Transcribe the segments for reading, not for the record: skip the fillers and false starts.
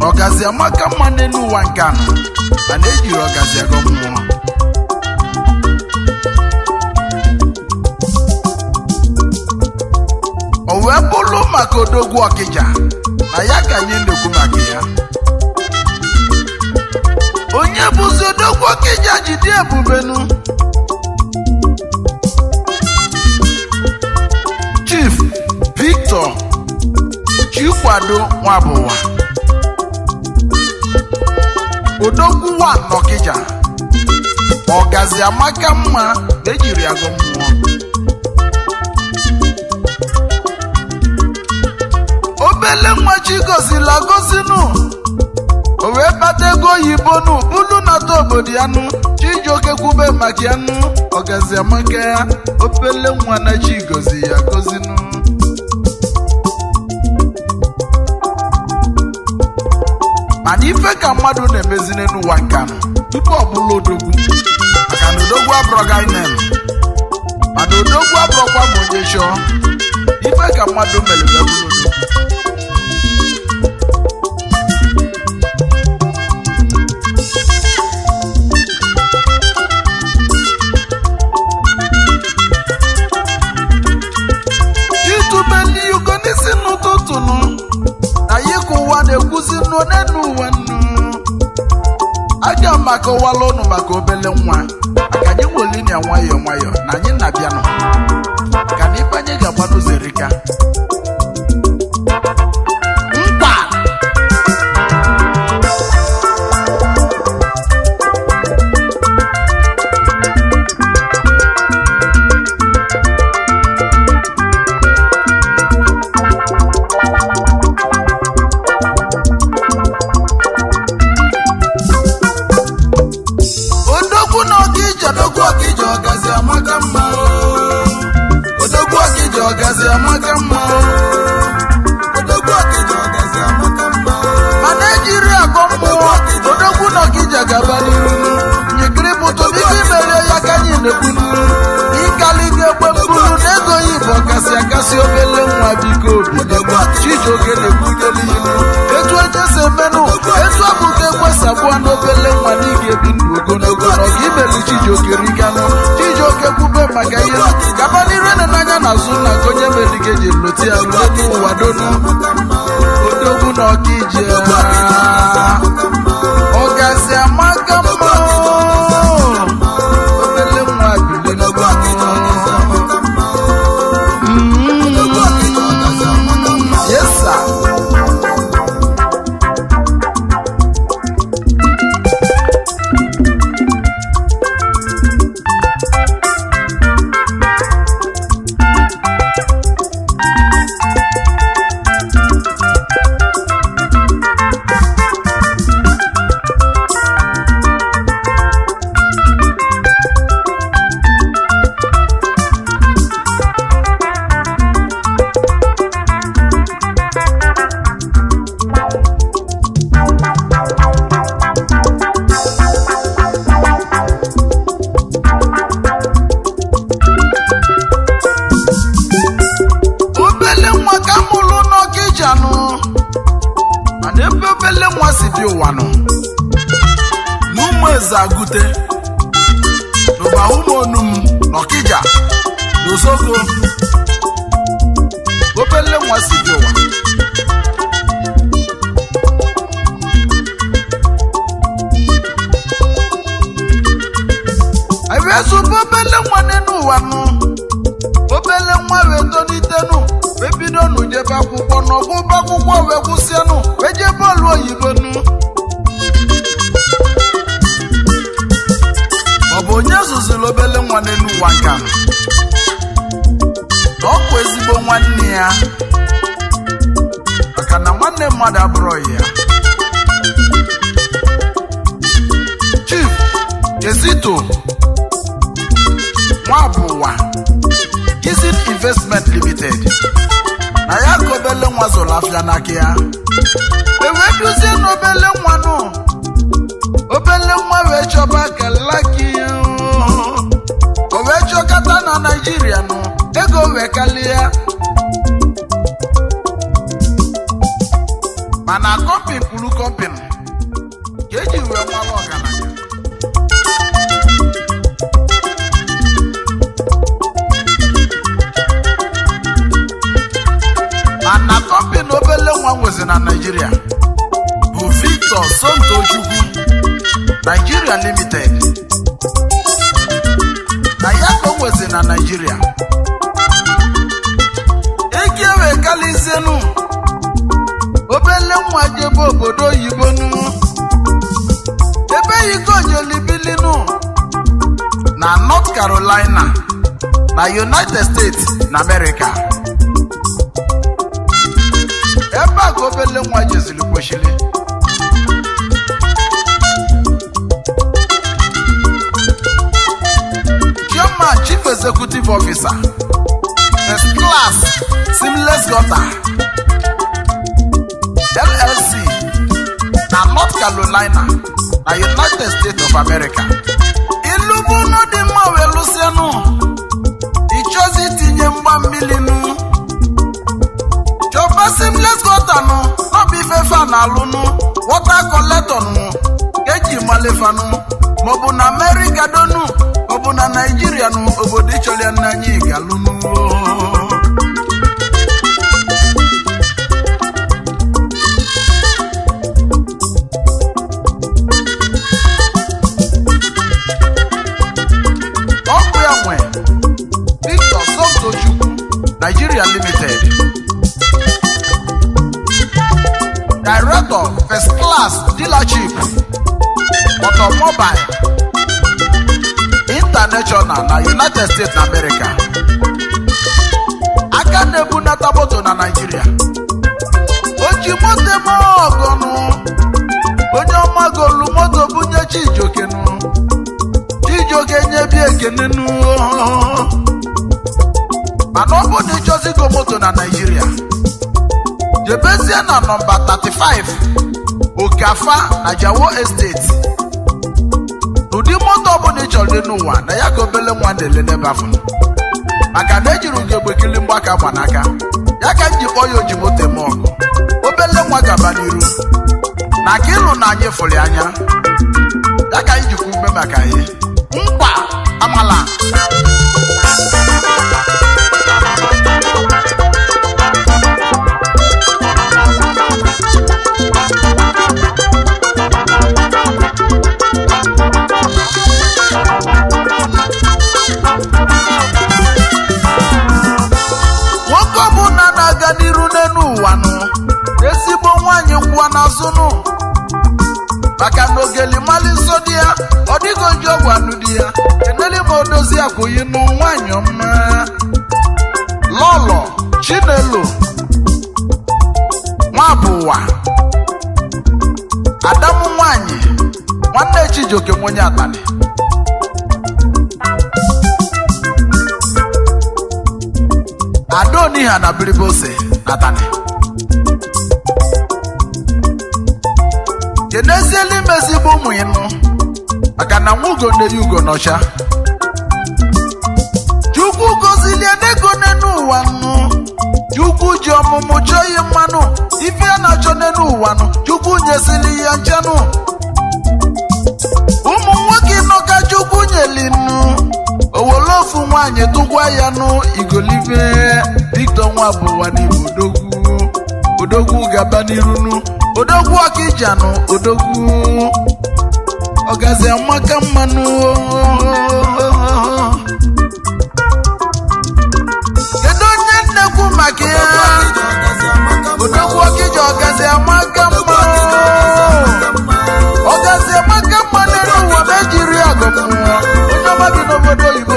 ọgazi amaka mma n'elu ụwa nke anọ mana ejiri ọgazi agọ mmụọ. O wee bụrụ maka Odogwu Okija na ya ka anyị na-ekwu maka ya. Onye bụzi Odogwu Okija jide ebubenu Chief Victor Chikwado Nwabụwa Odogwu Okija ọgazi amaka mma ejiri agọ mmụọ. Obele nwa chi gozila gozinu o wee kpata ego oyibo nu bulu nata obodo ya nụ Chijioke kwube maka ya nụ ọgazi amaka ya. Obele nwa na chi gozi ya gozinu. Mana ife ka mmadụ na-emezine n'ụwa nke anọ tupu ọ bụla odogwu maka na odogwu abụrọga inem mana odogwu abụrọkwa ma onye chọọ ife ka mmadụ mere wee bụrụ odogwu. itubeli ugo n'isi n'ụtụtụ nụ na yika ụwa na-ekwuzi nụ n'enu ụwa nụ. Aga m akọwala ụnụ maka obele nwa maka anyị nwelinia nwayọọ nwayọọ na anyị na-abịa nọ maka na ife anyị ga-agba n'ụzọ erika. Mkpa Odogwu Okija ọgazi amaka mma. Odogwu Okija ọgazi amaka mma. Odogwu Okija ọgazi amaka mma. Mana ejiri agọ mmụọ Odogwu Okija gaba n'iru nyekiri pụtụ n'ihe mere ya ka anyị na-ekwunu ịkali ga-egbe mkpụrụ na ego yi bụ ọkasị akasị. Obele nwa biko Odogwu Chijioke na-ekwudeli ilu etu onye si emenụ etu ọ bụ ka ekwesabụa n'obele nwa na ị ga-ebi ndụ ogologo na ọga imelu Chijioke riganụ. Chijioke kwube maka ihe gaba n'iru na n'anya na azụ na ka onye melige ji loti ya rue n'ụwa donu. Odogwu Okija ọgazi amaka mma. Obele nwa bili n'ụwa yes sir. Mana ebe obele nwa si bi ụwa nọ n'ụmụ eze agute n'ụba ụmụ onum n'Okija n'Osogo obele nwa si bi ụwa. Ewezu obele nwa n'enu ụwa nọ obele nwa wee tonitenu wee bido n'ujebe akwụkwọ n'ọgwụba akwụkwọ wee kwụsịanụ wee jee bọọlụ oyibo nụ. Ọ bụ onye zụziri obele nwa n'elu ụwa nke a na ọ bụ ezigbo nwanne ya maka na nwanne mmadụ abụrọghị ya. Chief Ezito Nwabụwa Kissing Investment Limited na ya ka obele nwa zụrụ afịa n'aka ya wee duzie n'obele nwa nụ obele nwa wee chọba kalaki o wee chọkata na Naịjirịa nụ ego wee kalịa mana kọmpin kwuru kọmpin ka eji wee nwala ọgaranya. mana kọmpin obele nwa nwezi na Nigeria bụ Victor Somtochukwu Nigeria Limited. na ya ka o nwezi na Nigeria. eke wee kalizenu obele nwa jebe obodo oyibo nu ebe yiko jelibilinu na North Carolina na United States na America. ebe a ka obele nwa jezili kweshili. Chairman Chief Executive Officer First Class Seamless Gutter LLC na North Carolina na United States of America. Ilubu no dị mma wee lụsienụ ichozi tinye mgba mmiri nụ chọba Seamless Gutter nụ n'ọbụ ife fa na alụnụ water collector nụ eji malefanụ maọbụ na America donu maọbụ na Nigeria nụ obodo ịchọrọ na anyị ga-alụnụ. Nigeria Limited, Director First Class Dealership Automobile International na United States na America. aka na-ebunata moto na Nigeria. oji moto eme ọgọnụ onye ọma golu moto bunye Chijioke nụ Chijioke nyebi ekene nụ. mana ọ bụ na ịchọzigo moto na Nigeria jebezie na nọmba 35 Okafa na Jawo Estate. n'ụdị moto ọbụla ịchọrọ n'ụwa na ya ka obele nwa na-ele n'ebe afọ maka na ejiri ugegbekili mgbaka gbanaka ya ka m ji kpọ ya oji moto eme ọgụ. obele nwa gaba n'iru na ka ịlụ na anyị fụrụ anya ya ka anyị jikwa ume maka ihe mkpa amala. ezigbo nwanyị ngwa n'azụnụ maka na ogeli mali nsọ dị ya ọ dịgo nji ọgwụ anụ dị ya eneli ma odozi akwụghị nụ nwanyị ọma Lọlọ Chinelo Nwabụwa Adamu nwanyị nwanne Chijioke onye Atani. Adoniha na Biribose Atani. Kenezieli mezigbo ụmụ ịnụ maka na nwugo na yugo n'ọcha. Chukwu gozilie n'ego n'enu ụwa nụ. Chukwu ji ọmụmụ chọọ ihe mmanụ ife a na-achọ n'enu ụwa nụ. Chukwu nyesili ya nchanụ. ụmụ nwoke nọ ka Chukwu nyeli nụ. Owolofu nwanyị tụgwa ya nụ igolive Victor Nwabụwa n'Igbo Odogwu gaba n'iru nụ. Odogwu Okija nụ Odogwu ọgazi amaka mmanụ. kedu onye nnekwu maka ya? Odogwu Okija ọgazi amaka mmanụ. ọgazi amaka mmanụ n'ụwa mejiri agụmụ onye ọma bi n'obodo oyibo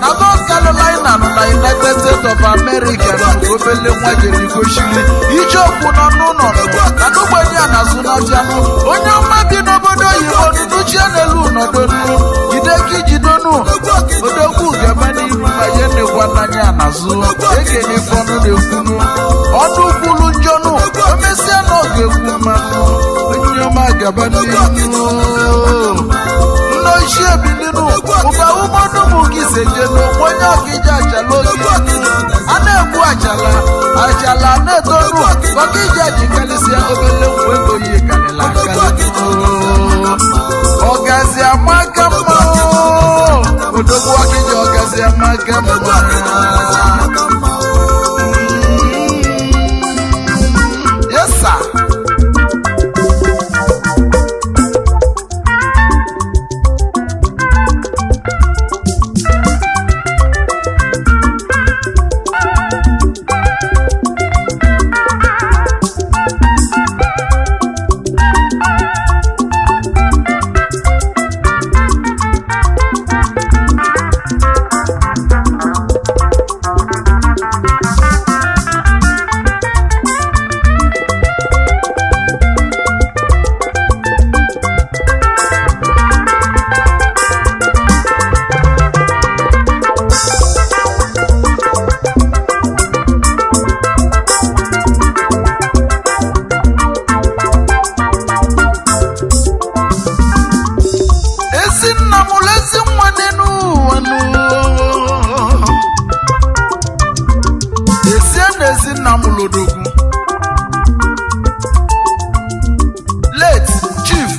na North Carolina nọ na United States of America na obele nwa jere goshiri ije okwu nọ n'ụlọ na n'ogbenye a na-azụ n'afịanụ. onye ọma bi n'obodo oyibo nụchie n'elu nọdonu jideki jidonu. Odogwu gaba n'ihu ma ihe na-ekwa n'anya n'azụ ekenye fọnụ na-ekwunu ọnụ kwulu njọnụ omesịa na ọ ga-ekwu mmanụ. onye ọma gaba n'ihu nnochie bilinu ụba ụmọdụmụ gị sejenu onye Okija achala oge na-egbu ajala na-etonu Okija ji kalisia obele ego yi kalila ọgazi amaka mma Odogwu Okija ọgazi amaka mma yes sir Odogwu late chief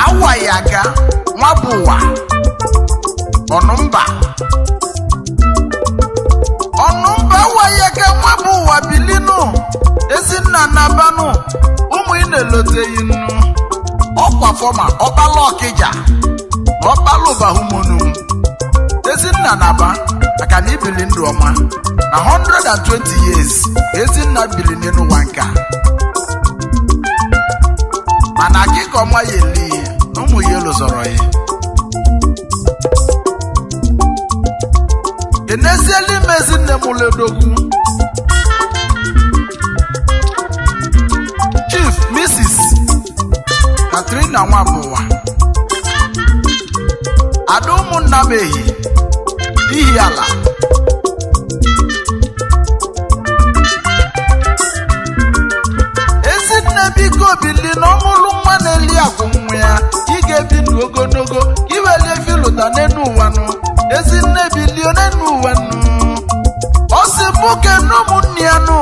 Awayaga Nwabuwa Ọnụmba Awayaga Nwabuwa bilinu Ezinna Nabanu ụmụ ineloteghị nnu ọkwa fọma ọkpala Okija ọkpala Ụbahumonu Ezinna Naba aka na ibili ndụ ọma na 120 years Ezinna bili n'elu ụwa nka mana akịka ọma ya eli na ụmụ ya lụzọrọ ya eneziela ime Ezinne mụlụ Odogwu Chief Mrs. Katrina Nwabuwa ada ụmụnna m ehi ihi ala Ezinne biko bili na ọmụlụ nwa na-eli agwụ nwa ya ị ga-ebi ndụ ogologo iwelie filụta n'enu ụwa nụ Ezinne bilio n'enu ụwa nụ ọ sị mụke n'ụmụnne ya nụ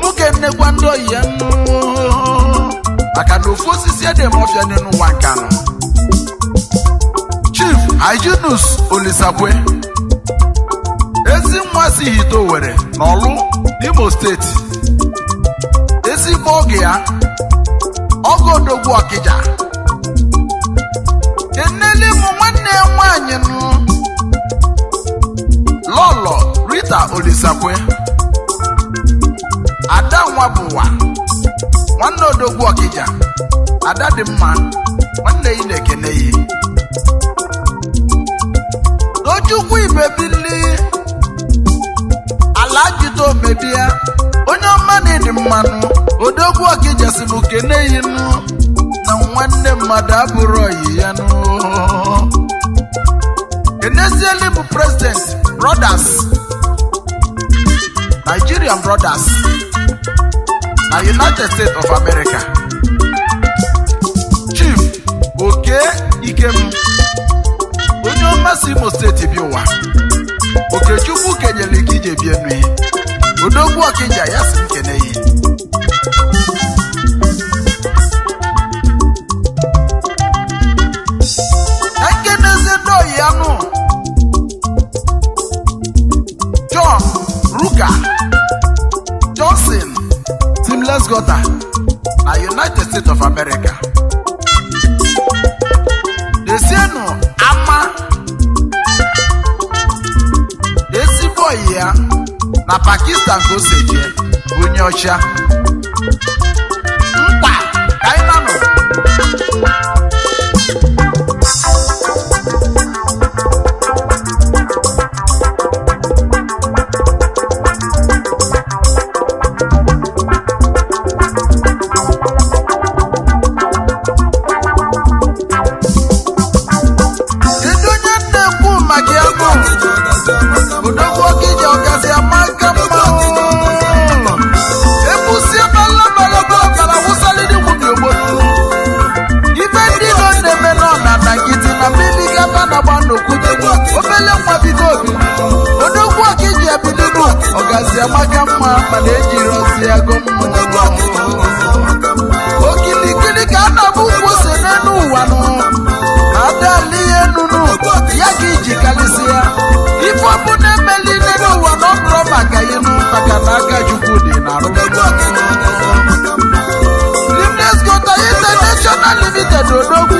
mụke nnekwa ndị oyi ya nụ maka na ofu osisi edemọfịa n'enu ụwa nka nụ Chief Hyginus Olisakwe ezi nwa si hito were n'Ọlụ Imo steeti ezigbo oge ya ọgọ Odogwu Okija eneli mụ nwanne ya nwaanyị nụ Lọlọ Rita Olisakwe Ada Nwabuwa nwanne Odogwu Okija ada dị mma nwanne yi na-ekene yi Tochukwu Ibebili Alajito mebia onye ọma na-edi mmanụ Odogwu Okija si bụ kene yi nụ na nwanne mmadụ abụrụ oyi ya nụ Kenezieli bụ President Brothers Nigerian Brothers na United States of America Chief Oke Ikem onye ọma si Imo steeti bi ụwa Okechukwu kenyere ike ije bie n'ihe Odogwu Okija ya si nkene yi ekeneze doyi ya nụ John Ruka Johnson Seamless Gutter na United States of America Desienu ama ezigbo ya na Pakistan ka o si eje onye ọcha mkpa ka anyị nanụ Odogwu Okija ọgazi amaka mma ebusi bala mana ejiri ozi ya gụ okilikili ka a na-abụ ụkwụ ose n'elu ụwa nụ adali ihe nụnụ ya ka iji kalịsị ya ife ọbụla emeli n'elu ụwa na ọ bụrụ maka ịnụ maka na aka Chukwu dị n'arụ Limnes Gota International Limited Odogwu